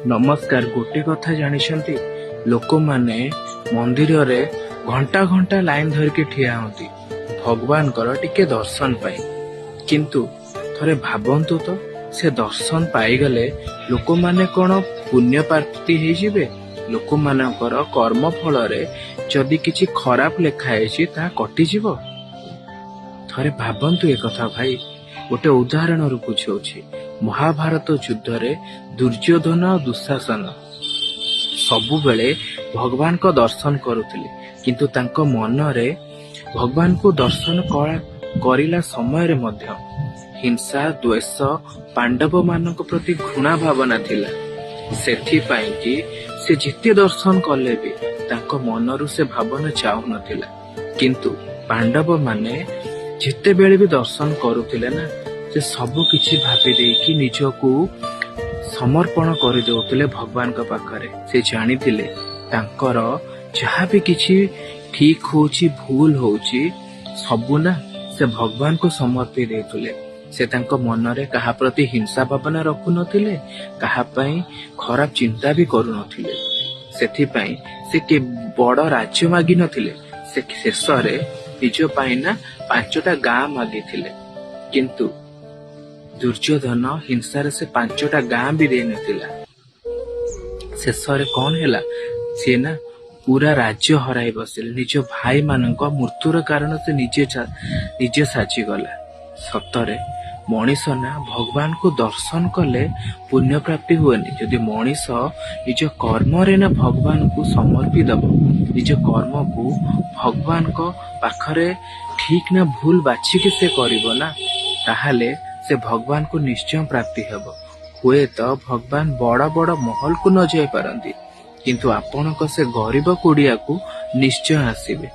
ନମସ୍କାର। ଗୋଟେ କଥା ଜାଣିଛନ୍ତି, ଲୋକମାନେ ମନ୍ଦିରରେ ଘଣ୍ଟା ଘଣ୍ଟା ଲାଇନ ଧରିକି ଠିଆ ହୁଅନ୍ତି ଭଗବାନଙ୍କର ଟିକେ ଦର୍ଶନ ପାଇଁ। କିନ୍ତୁ ଥରେ ଭାବନ୍ତୁ ତ, ସେ ଦର୍ଶନ ପାଇଗଲେ ଲୋକମାନେ କଣ ପୁଣ୍ୟ ପ୍ରାପ୍ତି ହେଇଯିବେ? ଲୋକମାନଙ୍କର କର୍ମ ଫଳରେ ଯଦି କିଛି ଖରାପ ଲେଖା ହେଇଛି ତାହା କଟିଯିବ? ଥରେ ଭାବନ୍ତୁ ଏ କଥା ଭାଇ। ଗୋଟେ ଉଦାହରଣରୁ ବୁଝଉଛି। ମହାଭାରତ ଯୁଦ୍ଧରେ ଦୁର୍ଯ୍ୟୋଧନ ଓ ଦୁଃଶାସନ ସବୁବେଳେ ଭଗବାନଙ୍କ ଦର୍ଶନ କରୁଥିଲେ, କିନ୍ତୁ ତାଙ୍କ ମନରେ ଭଗବାନଙ୍କୁ ଦର୍ଶନ କରିଲା ସମୟରେ ମଧ୍ୟ ହିଂସା, ଦ୍ୱେଷ, ପାଣ୍ଡବ ମାନଙ୍କ ପ୍ରତି ଘୃଣା ଭାବନା ଥିଲା। ସେଥିପାଇଁ କି ସେ ଯେତେ ଦର୍ଶନ କଲେ ବି ତାଙ୍କ ମନରୁ ସେ ଭାବନା ଯାଉନଥିଲା। କିନ୍ତୁ ପାଣ୍ଡବ ମାନେ ଯେତେବେଳେ ବି ଦର୍ଶନ କରୁଥିଲେ ନା, ସେ ସବୁ କିଛି ଭାବି ଦେଇକି ନିଜକୁ ସମର୍ପଣ କରିଦେଉଥିଲେ ଭଗବାନଙ୍କ ପାଖରେ। ସେ ଜାଣିଥିଲେ ତାଙ୍କର ଯାହା ବି କିଛି ଠିକ ହଉଛି, ଭୁଲ ହଉଛି, ସବୁ ନା ସେ ଭଗବାନଙ୍କୁ ସମର୍ପି ଦେଇଥିଲେ। ସେ ତାଙ୍କ ମନରେ କାହା ପ୍ରତି ହିଂସା ଭାବନା ରଖୁନଥିଲେ, କାହା ପାଇଁ ଖରାପ ଚିନ୍ତା ବି କରୁନଥିଲେ। ସେଥିପାଇଁ ସେ ବଡ ରାଜ୍ୟ ମାଗିନଥିଲେ, ସେ ଶେଷରେ ନିଜ ପାଇଁ ନା 5ଟା ଗାଁ ମାଗିଥିଲେ। କିନ୍ତୁ ଦୁର୍ଯ୍ୟୋଧନ ହିଂସାରେ ସେ 5ଟା ଗାଁ ବି ଦେଇନଥିଲା। ଶେଷରେ କଣ ହେଲା, ସିଏ ନା ପୁରା ରାଜ୍ୟ ହରାଇ ବସିଲେ। ନିଜ ଭାଇମାନଙ୍କ ମୃତ୍ୟୁର କାରଣ ସେ ନିଜେ ସାଜିଗଲା। ସତରେ ମଣିଷ ନା ଭଗବାନଙ୍କୁ ଦର୍ଶନ କଲେ ପୁଣ୍ୟ ପ୍ରାପ୍ତି ହୁଏନି। ଯଦି ମଣିଷ ନିଜ କର୍ମରେ ନା ଭଗବାନଙ୍କୁ ସମର୍ପି ଦବ, ନିଜ କର୍ମକୁ ଭଗବାନଙ୍କ ପାଖରେ ଠିକ ନା ଭୁଲ ବାଛିକି ସେ କରିବ ନା, ତାହେଲେ ସେ ଭଗବାନଙ୍କୁ ନିଶ୍ଚୟ ପ୍ରାପ୍ତି ହେବ। ହୁଏତ ଭଗବାନ ବଡ ବଡ ମହଲକୁ ନ ଯାଇ ପାରନ୍ତି, କିନ୍ତୁ ଆପଣଙ୍କ ସେ ଗରିବ କୁଡ଼ିଆକୁ ନିଶ୍ଚୟ ଆସିବେ।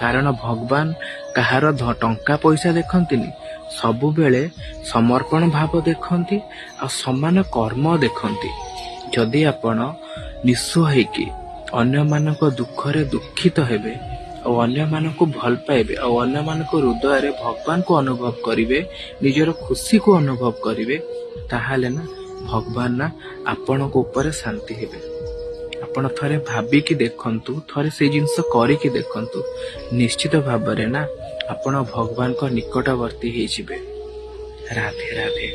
କାରଣ ଭଗବାନ କାହାର ଟଙ୍କା ପଇସା ଦେଖନ୍ତିନି, ସବୁବେଳେ ସମର୍ପଣ ଭାବ ଦେଖନ୍ତି ଆଉ ସମାନ କର୍ମ ଦେଖନ୍ତି। ଯଦି ଆପଣ ନିଃସ୍ୱ ହେଇକି ଅନ୍ୟମାନଙ୍କ ଦୁଃଖରେ ଦୁଃଖିତ ହେବେ ଆଉ ଅନ୍ୟମାନଙ୍କୁ ଭଲ ପାଇବେ ଆଉ ଅନ୍ୟମାନଙ୍କ ହୃଦୟରେ ଭଗବାନଙ୍କୁ ଅନୁଭବ କରିବେ, ନିଜର ଖୁସିକୁ ଅନୁଭବ କରିବେ, ତାହେଲେ ନା ଭଗବାନ ନା ଆପଣଙ୍କ ଉପରେ ଶାନ୍ତି ହେବେ। ଆପଣ ଥରେ ଭାବିକି ଦେଖନ୍ତୁ, ଥରେ ସେଇ ଜିନିଷ କରିକି ଦେଖନ୍ତୁ। ନିଶ୍ଚିତ ଭାବରେ ନା ଆପଣ ଭଗବାନଙ୍କ ନିକଟବର୍ତ୍ତୀ ହେଇଯିବେ। ରାଧେ ରାଧେ।